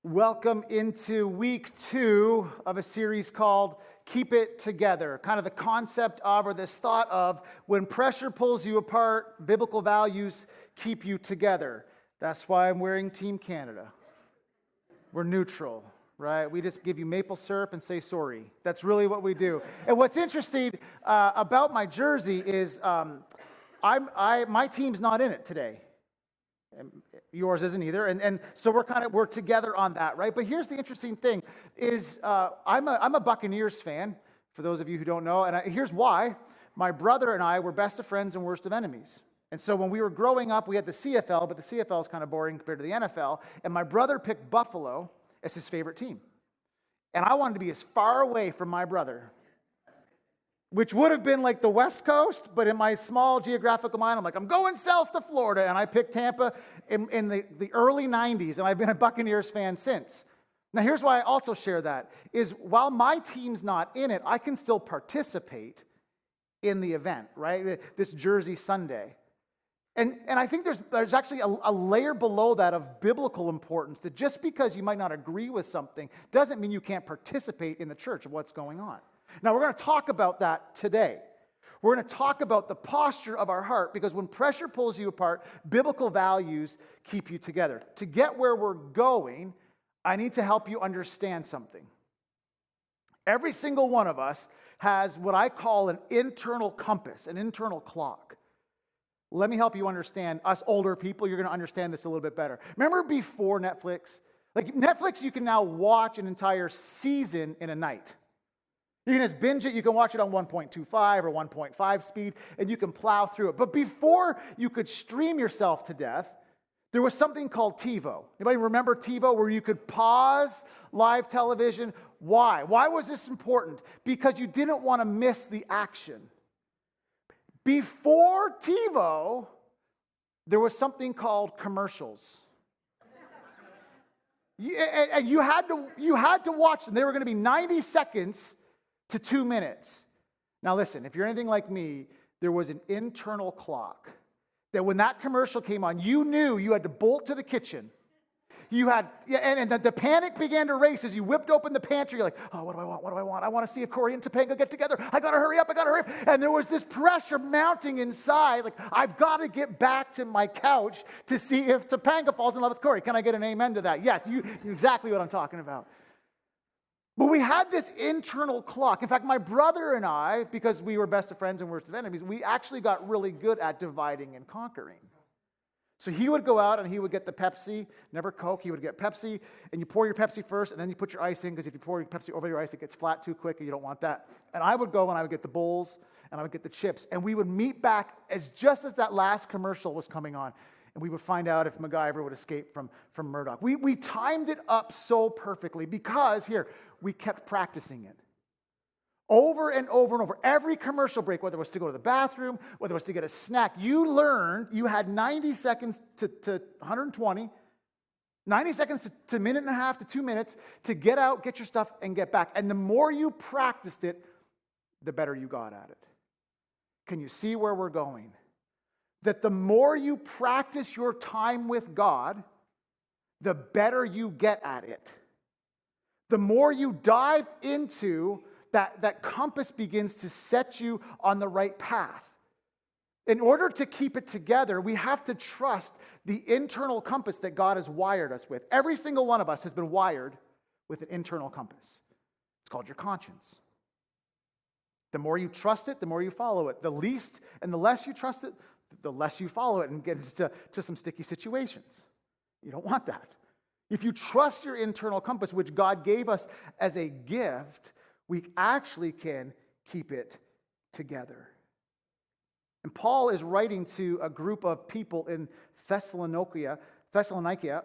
Welcome into week 2 of a series called Keep It Together. Kind of the concept of, or this thought of, when pressure pulls you apart, biblical values keep you together. That's why I'm wearing Team Canada. We're neutral, right? We just give you maple syrup and say sorry. That's really what we do. And what's interesting about my jersey is my team's not in it today. Yours isn't either, and so we're together on that, right? But here's the interesting thing: is I'm a Buccaneers fan. For those of you who don't know, and here's why: my brother and I were best of friends and worst of enemies. And so when we were growing up, we had the CFL, but the CFL is kind of boring compared to the NFL. And my brother picked Buffalo as his favorite team, and I wanted to be as far away from my brother, which would have been like the West Coast, but in my small geographical mind, I'm like, I'm going south to Florida, and I picked Tampa in the early 90s, and I've been a Buccaneers fan since. Now, here's why I also share that, is while my team's not in it, I can still participate in the event, right? This Jersey Sunday. And I think there's actually a layer below that of biblical importance, that just because you might not agree with something doesn't mean you can't participate in the church of what's going on. Now, we're going to talk about that today. We're going to talk about the posture of our heart, because when pressure pulls you apart, biblical values keep you together. To get where we're going, I need to help you understand something. Every single one of us has what I call an internal compass, an internal clock. Let me help you understand. Us older people, you're going to understand this a little bit better. Remember before Netflix? Like Netflix, you can now watch an entire season in a night. You can just binge it. You can watch it on 1.25 or 1.5 speed, and you can plow through it. But before you could stream yourself to death, there was something called TiVo. Anybody remember TiVo, where you could pause live television? Why? Why was this important? Because you didn't want to miss the action. Before TiVo, there was something called commercials. And you had to watch them. They were going to be 90 seconds to 2 minutes. Now listen, if you're anything like me, there was an internal clock that when that commercial came on, you knew you had to bolt to the kitchen. And the panic began to race as you whipped open the pantry. You're like, oh, what do I want? What do I want? I want to see if Corey and Topanga get together. I got to hurry up. And there was this pressure mounting inside. Like, I've got to get back to my couch to see if Topanga falls in love with Corey. Can I get an amen to that? Yes, you exactly what I'm talking about. But we had this internal clock. In fact, my brother and I, because we were best of friends and worst of enemies, we actually got really good at dividing and conquering. So he would go out and he would get the Pepsi, never Coke. He would get Pepsi, and you pour your Pepsi first, and then you put your ice in, because if you pour your Pepsi over your ice, it gets flat too quick, and you don't want that. And I would go and I would get the bowls, and I would get the chips, and we would meet back just as that last commercial was coming on, and we would find out if MacGyver would escape from Murdoch. We timed it up so perfectly because, we kept practicing it. Over and over and over. Every commercial break, whether it was to go to the bathroom, whether it was to get a snack, you learned you had 90 seconds to 120, 90 seconds to a minute and a half to 2 minutes to get out, get your stuff, and get back. And the more you practiced it, the better you got at it. Can you see where we're going? That the more you practice your time with God, the better you get at it. The more you dive into that compass begins to set you on the right path. In order to keep it together, we have to trust the internal compass that God has wired us with. Every single one of us has been wired with an internal compass. It's called your conscience. The more you trust it, the more you follow it. The least and the less you trust it, the less you follow it and get into some sticky situations. You don't want that. If you trust your internal compass, which God gave us as a gift, we actually can keep it together. And Paul is writing to a group of people in Thessalonica,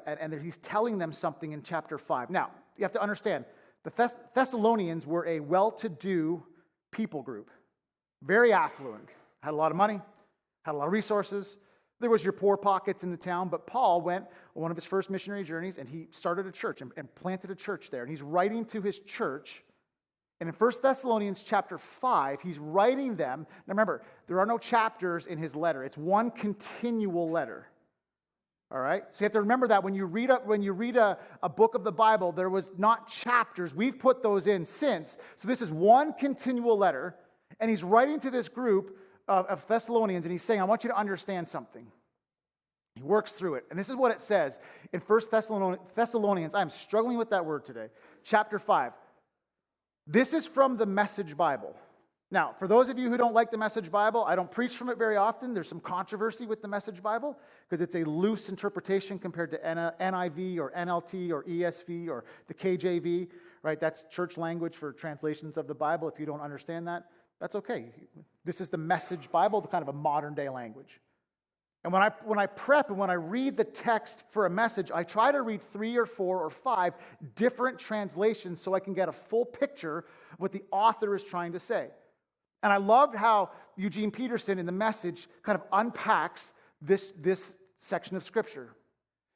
and he's telling them something in chapter 5. Now, you have to understand, the Thessalonians were a well-to-do people group, very affluent, had a lot of money, had a lot of resources. There was your poor pockets in the town, but Paul went on one of his first missionary journeys, and he started a church and planted a church there. And he's writing to his church. And in 1 Thessalonians chapter 5, he's writing them. Now remember, there are no chapters in his letter. It's one continual letter. All right? So you have to remember that when you read a book of the Bible, there was not chapters. We've put those in since. So this is one continual letter, and he's writing to this group of Thessalonians, and he's saying, I want you to understand something. He works through it. And this is what it says in 1 Thessalonians. I'm struggling with that word today. Chapter 5. This is from the Message Bible. Now, for those of you who don't like the Message Bible, I don't preach from it very often. There's some controversy with the Message Bible because it's a loose interpretation compared to NIV or NLT or ESV or the KJV, right? That's church language for translations of the Bible. If you don't understand that, that's okay. This is the Message Bible, the kind of a modern day language. And when I prep and when I read the text for a message, I try to read 3 or 4 or 5 different translations so I can get a full picture of what the author is trying to say. And I loved how Eugene Peterson in the Message kind of unpacks this section of Scripture.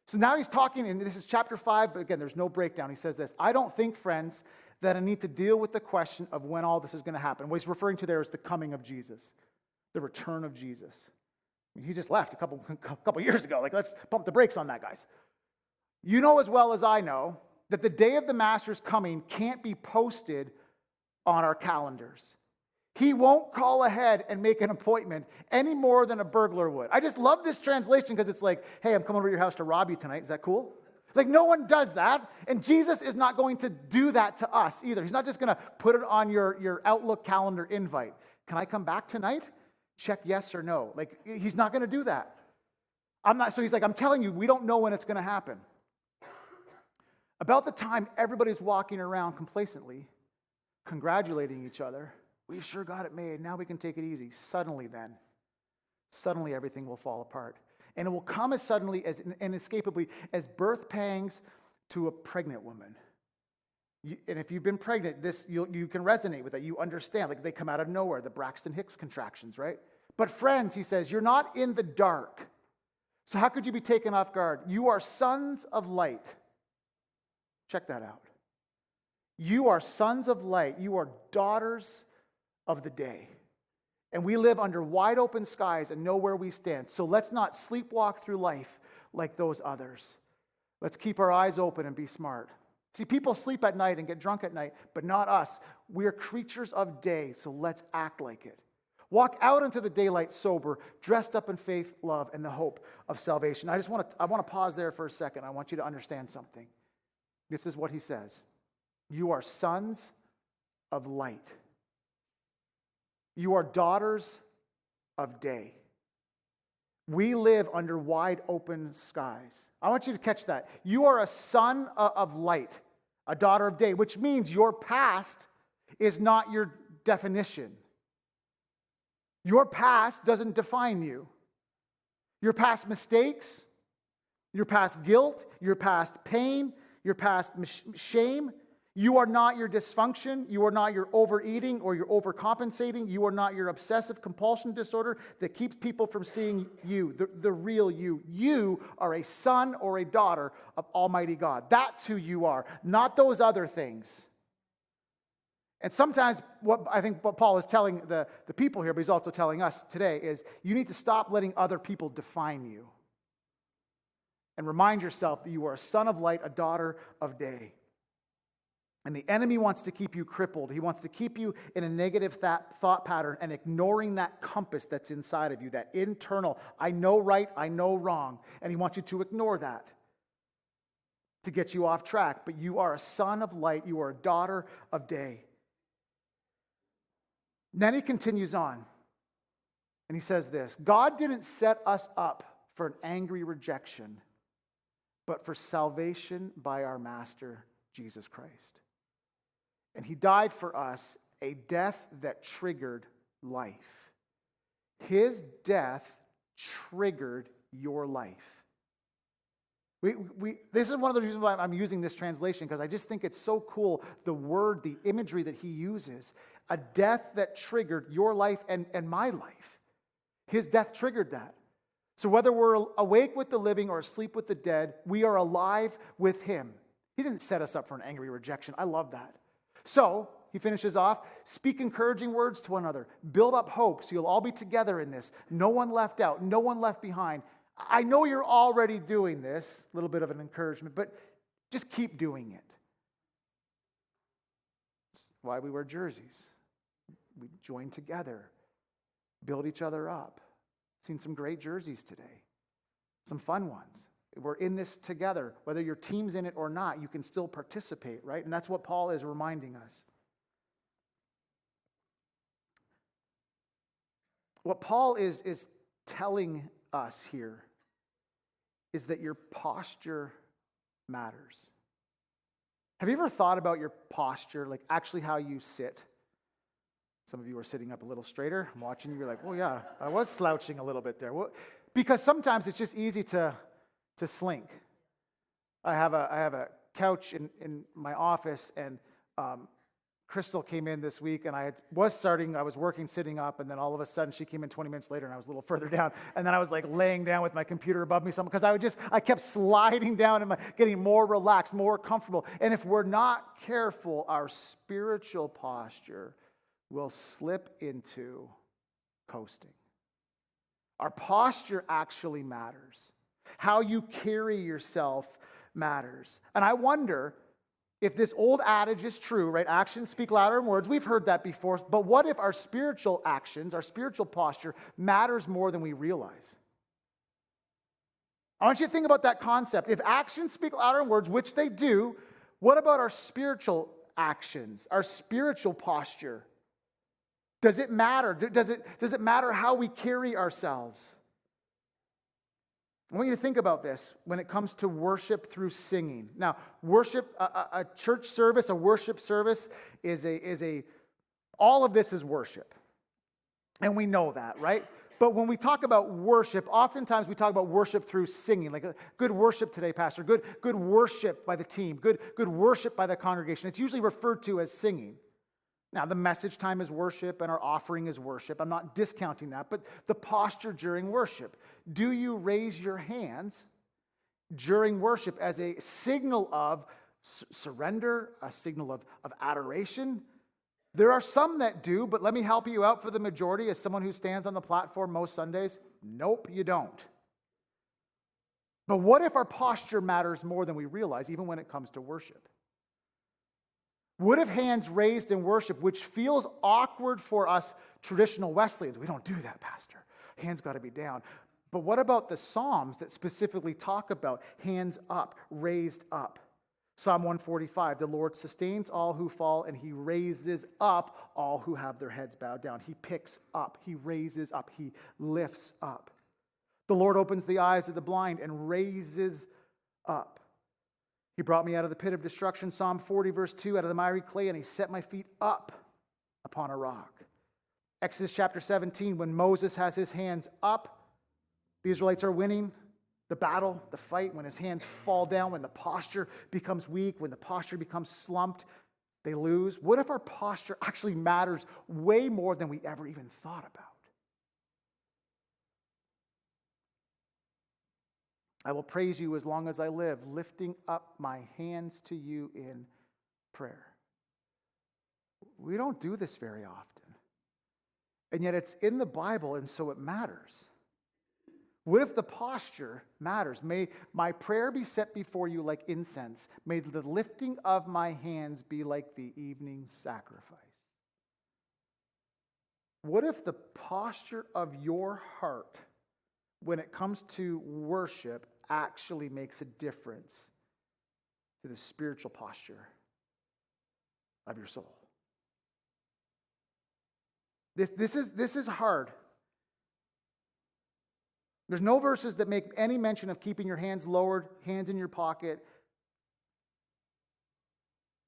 So now he's talking, and this is chapter 5, but again, there's no breakdown. He says this, I don't think, friends, that I need to deal with the question of when all this is going to happen. What he's referring to there is the coming of Jesus, the return of Jesus. I mean, he just left a couple years ago. Like, let's pump the brakes on that, guys. You know as well as I know that the day of the Master's coming can't be posted on our calendars. He won't call ahead and make an appointment any more than a burglar would. I just love this translation because it's like, hey, I'm coming over to your house to rob you tonight. Is that cool? Like, no one does that. And Jesus is not going to do that to us either. He's not just going to put it on your Outlook calendar invite. Can I come back tonight? Check yes or no. Like, he's not going to do that. So he's like, I'm telling you, we don't know when it's going to happen. About the time everybody's walking around complacently, congratulating each other, we've sure got it made. Now we can take it easy. Suddenly everything will fall apart. And it will come as suddenly as inescapably as birth pangs to a pregnant woman. And if you've been pregnant, you can resonate with that. You understand. Like, they come out of nowhere, the Braxton Hicks contractions, right? But friends, he says, you're not in the dark. So how could you be taken off guard? You are sons of light. Check that out. You are sons of light. You are daughters of the day. And we live under wide open skies and know where we stand. So let's not sleepwalk through life like those others. Let's keep our eyes open and be smart. See, people sleep at night and get drunk at night, but not us. We are creatures of day, so let's act like it. Walk out into the daylight sober, dressed up in faith, love, and the hope of salvation. I want to pause there for a second. I want you to understand something. This is what he says. You are sons of light. You are daughters of day. We live under wide open skies. I want you to catch that. You are a son of light, a daughter of day, which means your past is not your definition. Your past doesn't define you. Your past mistakes, your past guilt, your past pain, your past shame, you are not your dysfunction. You are not your overeating or your overcompensating. You are not your obsessive compulsion disorder that keeps people from seeing you, the real you. You are a son or a daughter of Almighty God. That's who you are, not those other things. And sometimes what Paul is telling the people here, but he's also telling us today, is you need to stop letting other people define you. And remind yourself that you are a son of light, a daughter of day. And the enemy wants to keep you crippled. He wants to keep you in a negative thought pattern and ignoring that compass that's inside of you, that internal, I know right, I know wrong. And he wants you to ignore that to get you off track. But you are a son of light. You are a daughter of day. Then he continues on. And he says this, God didn't set us up for an angry rejection, but for salvation by our Master, Jesus Christ. And he died for us a death that triggered life. His death triggered your life. This is one of the reasons why I'm using this translation, because I just think it's so cool, the word, the imagery that he uses. A death that triggered your life and my life. His death triggered that. So whether we're awake with the living or asleep with the dead, we are alive with him. He didn't set us up for an angry rejection. I love that. So, he finishes off, speak encouraging words to one another. Build up hope so you'll all be together in this. No one left out, no one left behind. I know you're already doing this, a little bit of an encouragement, but just keep doing it. That's why we wear jerseys. We join together, build each other up. Seen some great jerseys today, some fun ones. We're in this together. Whether your team's in it or not, you can still participate, right? And that's what Paul is reminding us. What Paul is telling us here is that your posture matters. Have you ever thought about your posture, like actually how you sit? Some of you are sitting up a little straighter. I'm watching you. You're like, well, yeah, I was slouching a little bit there. Well, because sometimes it's just easy to slink. I have a couch in my office, and Crystal came in this week, and I was working sitting up, and then all of a sudden she came in 20 minutes later, and I was a little further down, and then I was like laying down with my computer above me, because I kept sliding down and getting more relaxed, more comfortable. And if we're not careful, our spiritual posture will slip into coasting. Our posture actually matters. How you carry yourself matters. And I wonder if this old adage is true, right? Actions speak louder than words. We've heard that before. But what if our spiritual actions, our spiritual posture matters more than we realize? I want you to think about that concept. If actions speak louder than words, which they do, what about our spiritual actions, our spiritual posture? Does it matter? Does it matter how we carry ourselves? I want you to think about this when it comes to worship through singing. Now, worship, a church service, a worship service all of this is worship. And we know that, right? But when we talk about worship, oftentimes we talk about worship through singing. Like good worship today, Pastor. Good worship by the team. Good worship by the congregation. It's usually referred to as singing. Now, the message time is worship and our offering is worship. I'm not discounting that, but the posture during worship. Do you raise your hands during worship as a signal of surrender, a signal of adoration? There are some that do, but let me help you out for the majority as someone who stands on the platform most Sundays. Nope, you don't. But what if our posture matters more than we realize, even when it comes to worship? What if hands raised in worship, which feels awkward for us traditional Wesleyans? We don't do that, Pastor. Hands got to be down. But what about the Psalms that specifically talk about hands up, raised up? Psalm 145, the Lord sustains all who fall, and he raises up all who have their heads bowed down. He picks up, he raises up, he lifts up. The Lord opens the eyes of the blind and raises up. He brought me out of the pit of destruction, Psalm 40, verse 2, out of the miry clay, and he set my feet up upon a rock. Exodus chapter 17, when Moses has his hands up, the Israelites are winning the battle, the fight. When his hands fall down, when the posture becomes weak, when the posture becomes slumped, they lose. What if our posture actually matters way more than we ever even thought about? I will praise you as long as I live, lifting up my hands to you in prayer. We don't do this very often. And yet it's in the Bible, and so it matters. What if the posture matters? May my prayer be set before you like incense. May the lifting of my hands be like the evening sacrifice. What if the posture of your heart, when it comes to worship, actually makes a difference to the spiritual posture of your soul? This is hard. There's no verses that make any mention of keeping your hands lowered, hands in your pocket.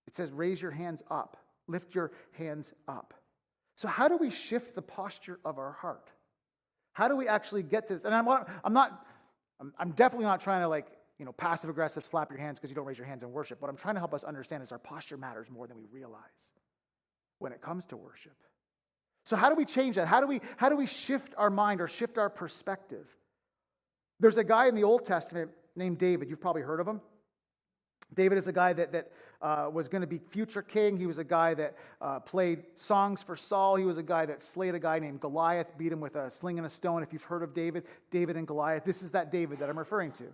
It says raise your hands up, lift your hands up. So how do we shift the posture of our heart? How do we actually get to this? And I'm definitely not trying to passive aggressive slap your hands because you don't raise your hands in worship. What I'm trying to help us understand is our posture matters more than we realize when it comes to worship. So how do we change that? How do we shift our mind or shift our perspective? There's a guy in the Old Testament named David. You've probably heard of him. David is a guy that was going to be future king. He was a guy that played songs for Saul. He was a guy that slayed a guy named Goliath, beat him with a sling and a stone. If you've heard of David and Goliath, this is that David that I'm referring to.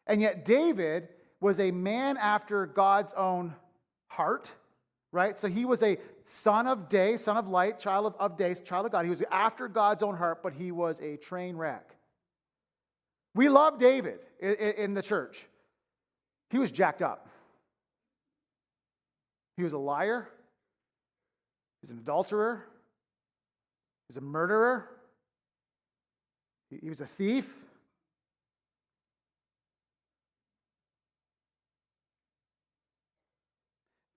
And yet David was a man after God's own heart, right? So he was a son of day, son of light, child of day, child of God. He was after God's own heart, but he was a train wreck. We love David in the church. He was jacked up. He was a liar. He was an adulterer. He was a murderer. He was a thief.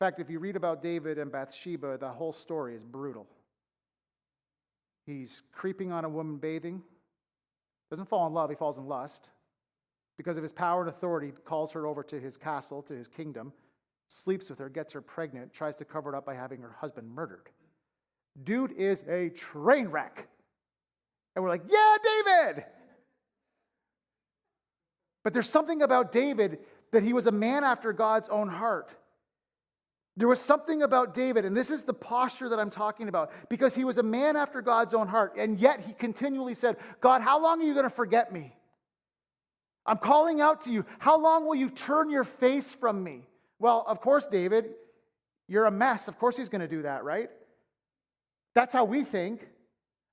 In fact, if you read about David and Bathsheba, the whole story is brutal. He's creeping on a woman bathing. Doesn't fall in love, he falls in lust. Because of his power and authority, calls her over to his castle, to his kingdom, sleeps with her, gets her pregnant, tries to cover it up by having her husband murdered. Dude is a train wreck. And we're like, yeah, David! But there's something about David that he was a man after God's own heart. There was something about David, and this is the posture that I'm talking about, because he was a man after God's own heart, and yet he continually said, God, how long are you going to forget me? I'm calling out to you. How long will you turn your face from me? Well, of course, David, you're a mess. Of course he's going to do that, right? That's how we think.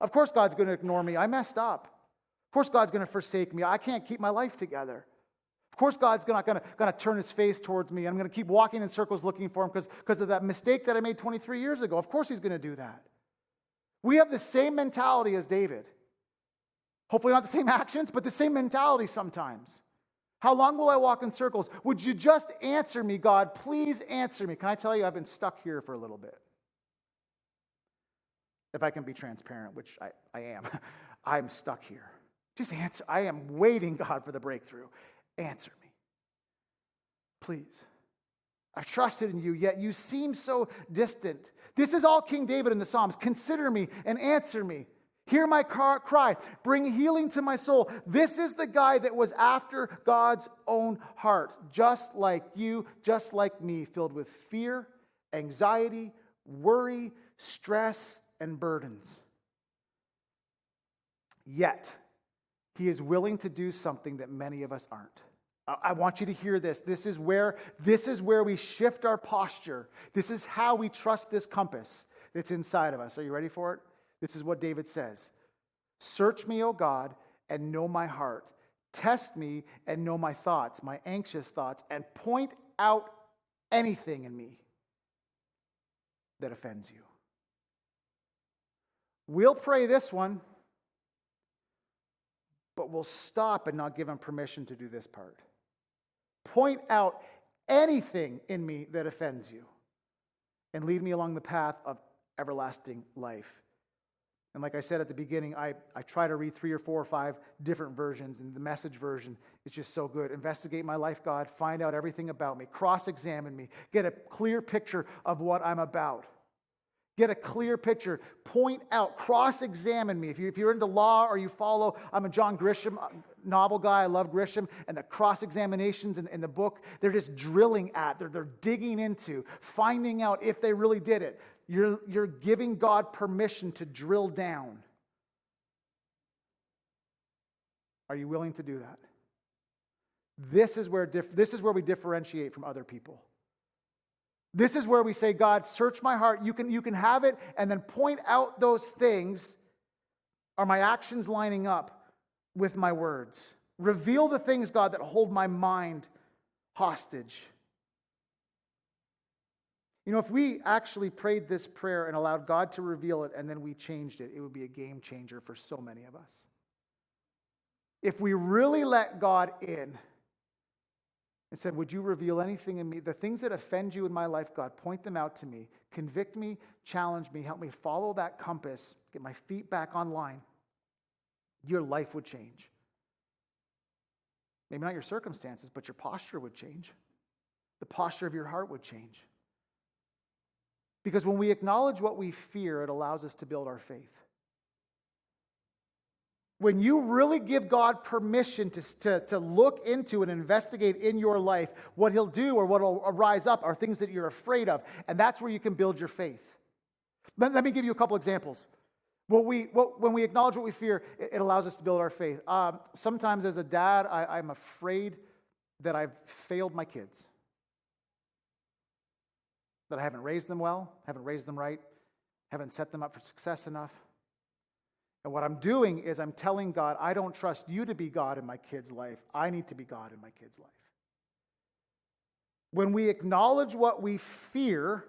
Of course God's going to ignore me. I messed up. Of course God's going to forsake me. I can't keep my life together. Of course God's not going to turn his face towards me. I'm going to keep walking in circles looking for him because of that mistake that I made 23 years ago. Of course he's going to do that. We have the same mentality as David. Hopefully not the same actions, but the same mentality sometimes. How long will I walk in circles? Would you just answer me, God? Please answer me. Can I tell you, I've been stuck here for a little bit. If I can be transparent, which I am. I'm stuck here. Just answer. I am waiting, God, for the breakthrough. Answer me. Please. I've trusted in you, yet you seem so distant. This is all King David in the Psalms. Consider me and answer me. Hear my cry. Bring healing to my soul. This is the guy that was after God's own heart. Just like you, just like me, filled with fear, anxiety, worry, stress, and burdens. Yet, he is willing to do something that many of us aren't. I want you to hear this. This is where we shift our posture. This is how we trust this compass that's inside of us. Are you ready for it? This is what David says. Search me, O God, and know my heart. Test me and know my thoughts, my anxious thoughts, and point out anything in me that offends you. We'll pray this one, but we'll stop and not give him permission to do this part. Point out anything in me that offends you and lead me along the path of everlasting life. And like I said at the beginning, I try to read 3 or 4 or 5 different versions, and the Message version is just so good. Investigate my life, God. Find out everything about me. Cross-examine me. Get a clear picture of what I'm about. Get a clear picture. Point out. Cross-examine me. If you're into law or you follow, I'm a John Grisham novel guy. I love Grisham. And the cross-examinations in the book, they're just drilling at. They're digging into, finding out if they really did it. You're giving God permission to drill down. Are you willing to do that? This is where we differentiate from other people. This is where we say, God, search my heart. You can have it, and then point out those things. Are my actions lining up with my words? Reveal the things, God, that hold my mind hostage. You know, if we actually prayed this prayer and allowed God to reveal it and then we changed it, it would be a game changer for so many of us. If we really let God in and said, would you reveal anything in me? The things that offend you in my life, God, point them out to me. Convict me, challenge me, help me follow that compass, get my feet back online. Your life would change. Maybe not your circumstances, but your posture would change. The posture of your heart would change. Because when we acknowledge what we fear, it allows us to build our faith. When you really give God permission to look into and investigate in your life, what he'll do or what will rise up are things that you're afraid of. And that's where you can build your faith. Let me give you a couple examples. When we acknowledge what we fear, it allows us to build our faith. Sometimes as a dad, I'm afraid that I've failed my kids. That I haven't raised them well, haven't raised them right, haven't set them up for success enough. And what I'm doing is I'm telling God, I don't trust you to be God in my kid's life. I need to be God in my kid's life. When we acknowledge what we fear,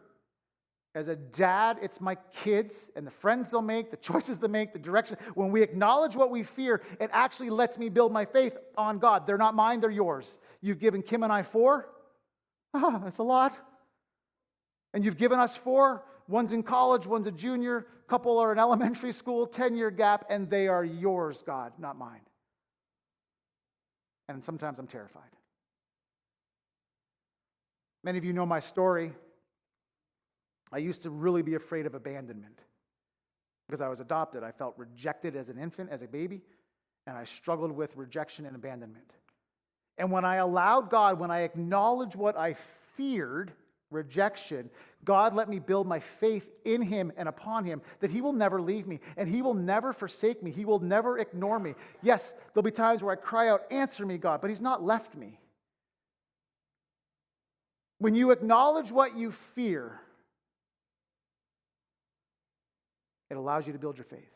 as a dad, it's my kids and the friends they'll make, the choices they make, the direction. When we acknowledge what we fear, it actually lets me build my faith on God. They're not mine, they're yours. You've given Kim and I 4. That's a lot. And you've given us 4. One's in college, one's a junior, a couple are in elementary school, 10-year gap, and they are yours, God, not mine. And sometimes I'm terrified. Many of you know my story. I used to really be afraid of abandonment because I was adopted. I felt rejected as an infant, as a baby, and I struggled with rejection and abandonment. And when I allowed God, when I acknowledged what I feared, rejection, God let me build my faith in him and upon him that he will never leave me and he will never forsake me. He will never ignore me. Yes, there'll be times where I cry out, answer me, God, but he's not left me. When you acknowledge what you fear, it allows you to build your faith.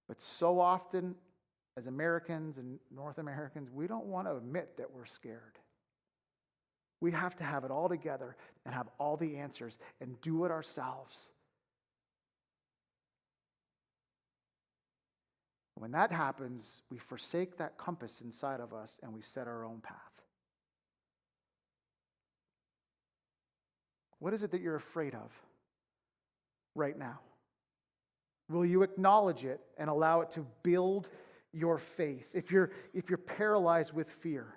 But so often, as Americans and North Americans, we don't want to admit that we're scared. We have to have it all together and have all the answers and do it ourselves. When that happens, we forsake that compass inside of us and we set our own path. What is it that you're afraid of right now? Will you acknowledge it and allow it to build your faith? If you're paralyzed with fear,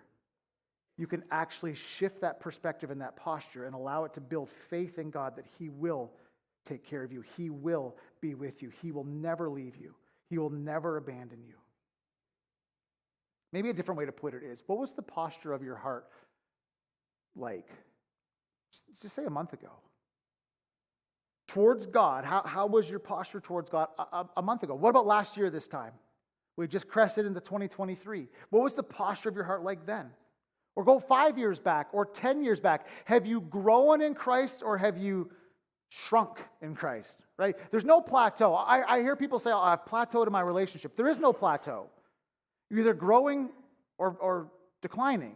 you can actually shift that perspective and that posture and allow it to build faith in God that he will take care of you. He will be with you. He will never leave you. He will never abandon you. Maybe a different way to put it is, what was the posture of your heart like? Just say a month ago. Towards God, how was your posture towards God a month ago? What about last year this time? We just crested into 2023. What was the posture of your heart like then? Or go 5 years back or 10 years back. Have you grown in Christ or have you shrunk in Christ? Right? There's no plateau. I hear people say, I've plateaued in my relationship. There is no plateau. You're either growing or declining.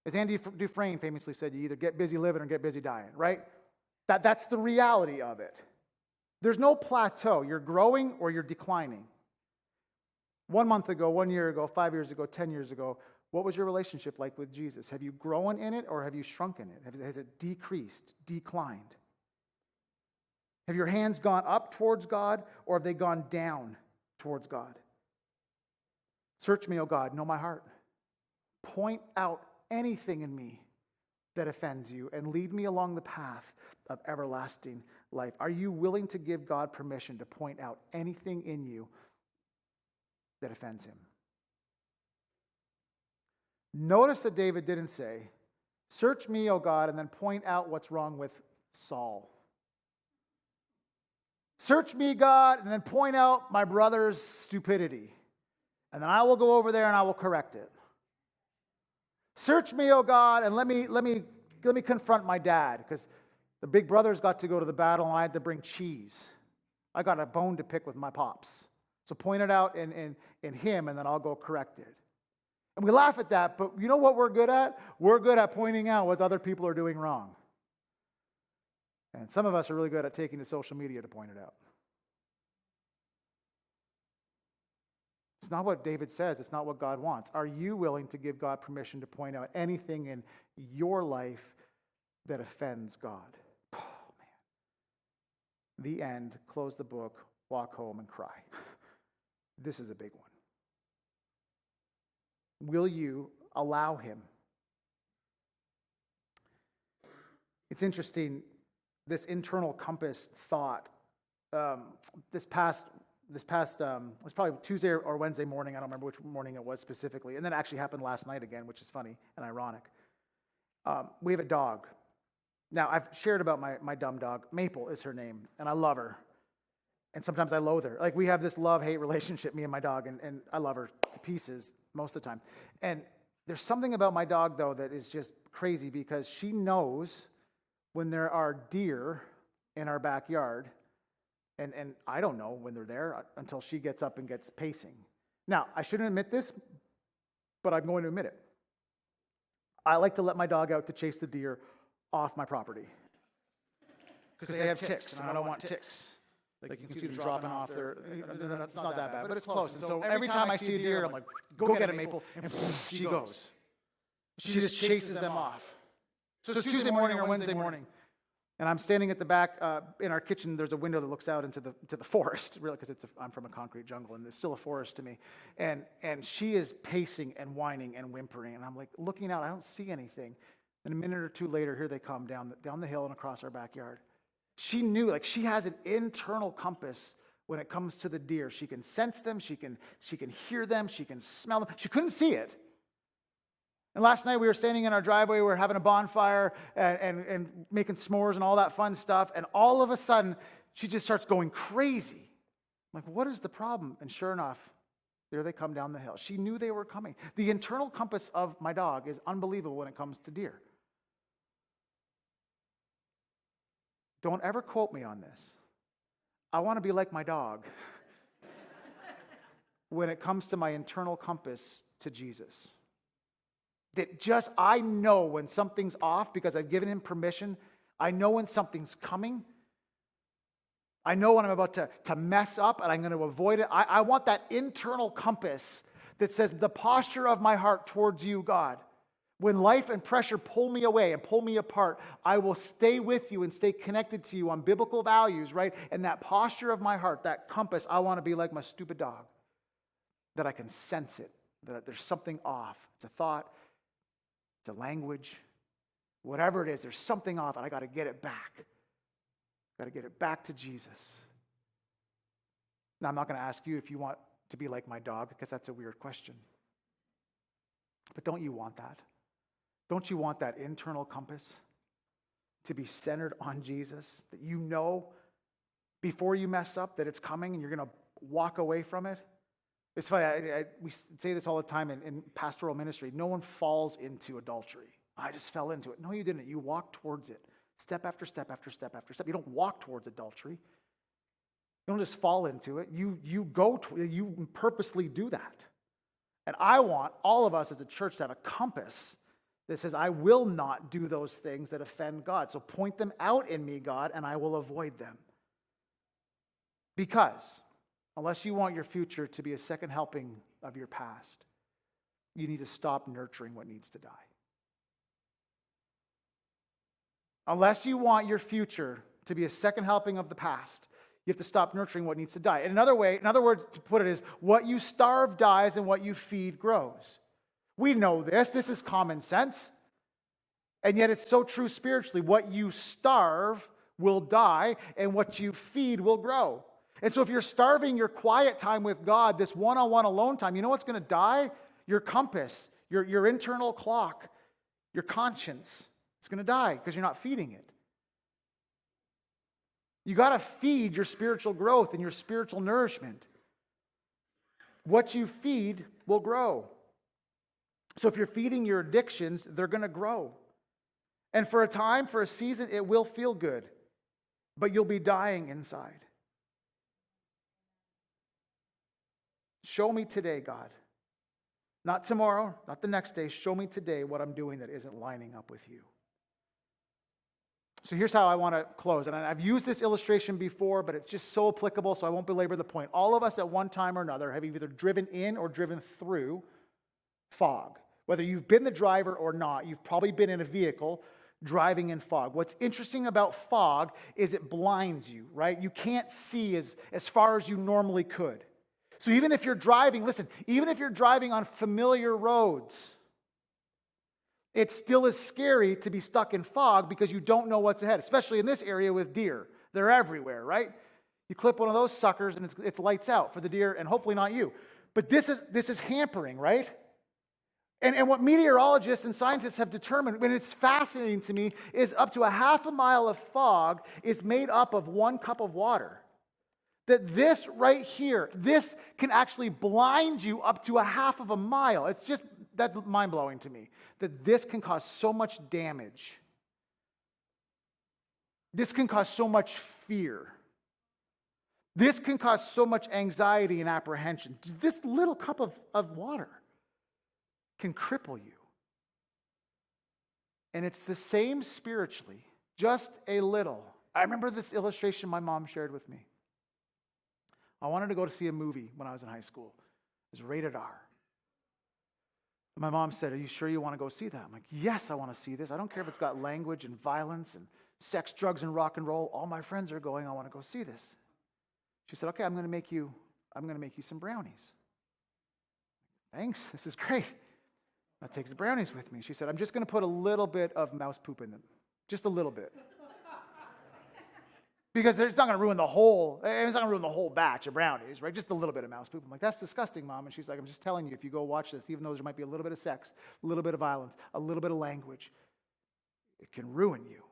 As Andy Dufresne famously said, you either get busy living or get busy dying, right? That's the reality of it. There's no plateau. You're growing or you're declining. 1 month ago, 1 year ago, 5 years ago, 10 years ago, what was your relationship like with Jesus? Have you grown in it or have you shrunk in it? Has it decreased, declined? Have your hands gone up towards God or have they gone down towards God? Search me, O God, know my heart. Point out anything in me that offends you and lead me along the path of everlasting life. Are you willing to give God permission to point out anything in you that offends him? Notice that David didn't say, search me, O God, and then point out what's wrong with Saul. Search me, God, and then point out my brother's stupidity. And then I will go over there and I will correct it. Search me, O God, and let me confront my dad, because the big brothers got to go to the battle and I had to bring cheese. I got a bone to pick with my pops. So point it out in him, and then I'll go correct it. And we laugh at that, but you know what we're good at? We're good at pointing out what other people are doing wrong. And some of us are really good at taking to social media to point it out. It's not what David says. It's not what God wants. Are you willing to give God permission to point out anything in your life that offends God? Oh, man. The end. Close the book. Walk home and cry. This is a big one. Will you allow him? It's interesting, this internal compass thought. This past this past, it was probably Tuesday or Wednesday morning. I don't remember which morning it was specifically. And then it actually happened last night again, which is funny and ironic. We have a dog. Now, I've shared about my dumb dog. Maple is her name, and I love her. And sometimes I loathe her. Like, we have this love-hate relationship, me and my dog, and I love her to pieces most of the time. And there's something about my dog, though, that is just crazy because she knows when there are deer in our backyard, and I don't know when they're there until she gets up and gets pacing. Now, I shouldn't admit this, but I'm going to admit it. I like to let my dog out to chase the deer off my property because they have ticks, and I don't want ticks. Like you can see them dropping off there. It's not that bad, but it's close. And so every time I see a deer, I'm like, go get it, Maple. And she goes. She just chases them off. So it's Tuesday morning or Wednesday morning. And I'm standing at the back in our kitchen. There's a window that looks out into the forest, really, because I'm from a concrete jungle, and it's still a forest to me. And she is pacing and whining and whimpering. And I'm like looking out. I don't see anything. And a minute or two later, here they come down the hill and across our backyard. She knew, like, she has an internal compass when it comes to the deer. She can sense them, she can hear them, she can smell them. She couldn't see it. And last night we were standing in our driveway, we were having a bonfire and making s'mores and all that fun stuff. And all of a sudden, she just starts going crazy. I'm like, what is the problem? And sure enough, there they come down the hill. She knew they were coming. The internal compass of my dog is unbelievable when it comes to deer. Don't ever quote me on this. I want to be like my dog when it comes to my internal compass to Jesus. That just, I know when something's off because I've given him permission. I know when something's coming. I know when I'm about to mess up and I'm going to avoid it. I want that internal compass that says the posture of my heart towards you, God. When life and pressure pull me away and pull me apart, I will stay with you and stay connected to you on biblical values, right? And that posture of my heart, that compass, I want to be like my stupid dog. That I can sense it, that there's something off. It's a thought, it's a language, whatever it is, there's something off and I got to get it back. Got to get it back to Jesus. Now, I'm not going to ask you if you want to be like my dog because that's a weird question. But don't you want that? Don't you want that internal compass to be centered on Jesus? That you know before you mess up that it's coming and you're going to walk away from it? It's funny, we say this all the time in pastoral ministry. No one falls into adultery. I just fell into it. No, you didn't. You walked towards it. Step after step after step after step. You don't walk towards adultery. You don't just fall into it. You purposely do that. And I want all of us as a church to have a compass that says, I will not do those things that offend God. So point them out in me, God, and I will avoid them. Because unless you want your future to be a second helping of your past, you need to stop nurturing what needs to die. Unless you want your future to be a second helping of the past, you have to stop nurturing what needs to die. And another word to put it is, what you starve dies and what you feed grows. We know this. This is common sense. And yet it's so true spiritually. What you starve will die and what you feed will grow. And so if you're starving your quiet time with God, this one-on-one alone time, you know what's going to die? Your compass, your internal clock, your conscience. It's going to die because you're not feeding it. You got to feed your spiritual growth and your spiritual nourishment. What you feed will grow. So if you're feeding your addictions, they're going to grow. And for a time, for a season, it will feel good, but you'll be dying inside. Show me today, God. Not tomorrow, not the next day. Show me today what I'm doing that isn't lining up with you. So here's how I want to close. And I've used this illustration before, but it's just so applicable, so I won't belabor the point. All of us at one time or another have either driven in or driven through fog. Whether you've been the driver or not, you've probably been in a vehicle driving in fog. What's interesting about fog is it blinds you, right? You can't see as far as you normally could. So even if you're driving, listen, even if you're driving on familiar roads, it still is scary to be stuck in fog because you don't know what's ahead, especially in this area with deer. They're everywhere, right? You clip one of those suckers and it's lights out for the deer and hopefully not you. But this is hampering, right? And what meteorologists and scientists have determined, and it's fascinating to me, is up to a half a mile of fog is made up of 1 cup of water. That this right here, this can actually blind you up to a half of a mile. It's just, that's mind-blowing to me, that this can cause so much damage. This can cause so much fear. This can cause so much anxiety and apprehension. This little cup of water can cripple you. And it's the same spiritually, just a little. I remember this illustration my mom shared with me. I wanted to go to see a movie when I was in high school. It was rated R. And my mom said, "Are you sure you want to go see that?" I'm like, "Yes, I want to see this. I don't care if it's got language and violence and sex, drugs, and rock and roll. All my friends are going. I want to go see this." She said, "Okay, I'm going to make you some brownies." "Thanks, this is great. I'll take the brownies with me." She said, "I'm just going to put a little bit of mouse poop in them. Just a little bit. Because it's not going to ruin the whole batch of brownies, right? Just a little bit of mouse poop." I'm like, "That's disgusting, Mom." And she's like, "I'm just telling you, if you go watch this, even though there might be a little bit of sex, a little bit of violence, a little bit of language, it can ruin you."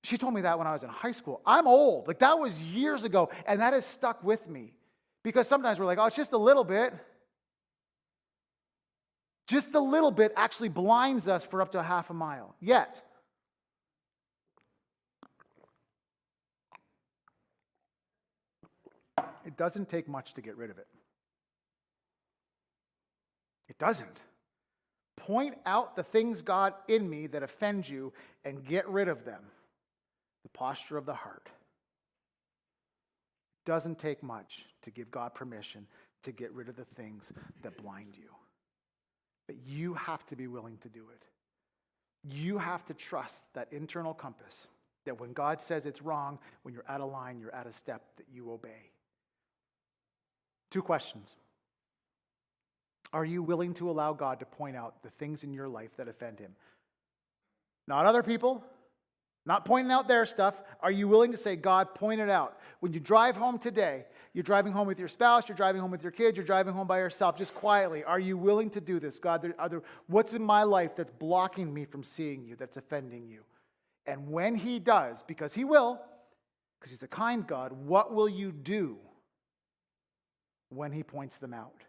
She told me that when I was in high school. I'm old. Like, that was years ago, and that has stuck with me. Because sometimes we're like, "Oh, it's just a little bit." Just a little bit actually blinds us for up to a half a mile. Yet, it doesn't take much to get rid of it. It doesn't. Point out the things, God, in me that offend you and get rid of them. The posture of the heart. It doesn't take much to give God permission to get rid of the things that blind you. But you have to be willing to do it. You have to trust that internal compass, that when God says it's wrong, when you're out of line, you're out of step, that you obey. 2 questions. Are you willing to allow God to point out the things in your life that offend him? Not other people, not pointing out their stuff. Are you willing to say, "God, point it out"? When you drive home today, you're driving home with your spouse, you're driving home with your kids, you're driving home by yourself, just quietly. Are you willing to do this? "God, what's in my life that's blocking me from seeing you, that's offending you?" And when he does, because he will, because he's a kind God, what will you do when he points them out?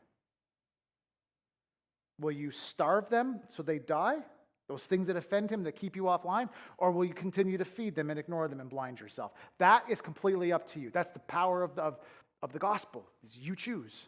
Will you starve them so they die? Those things that offend him, that keep you offline? Or will you continue to feed them and ignore them and blind yourself? That is completely up to you. That's the power of the gospel, is you choose.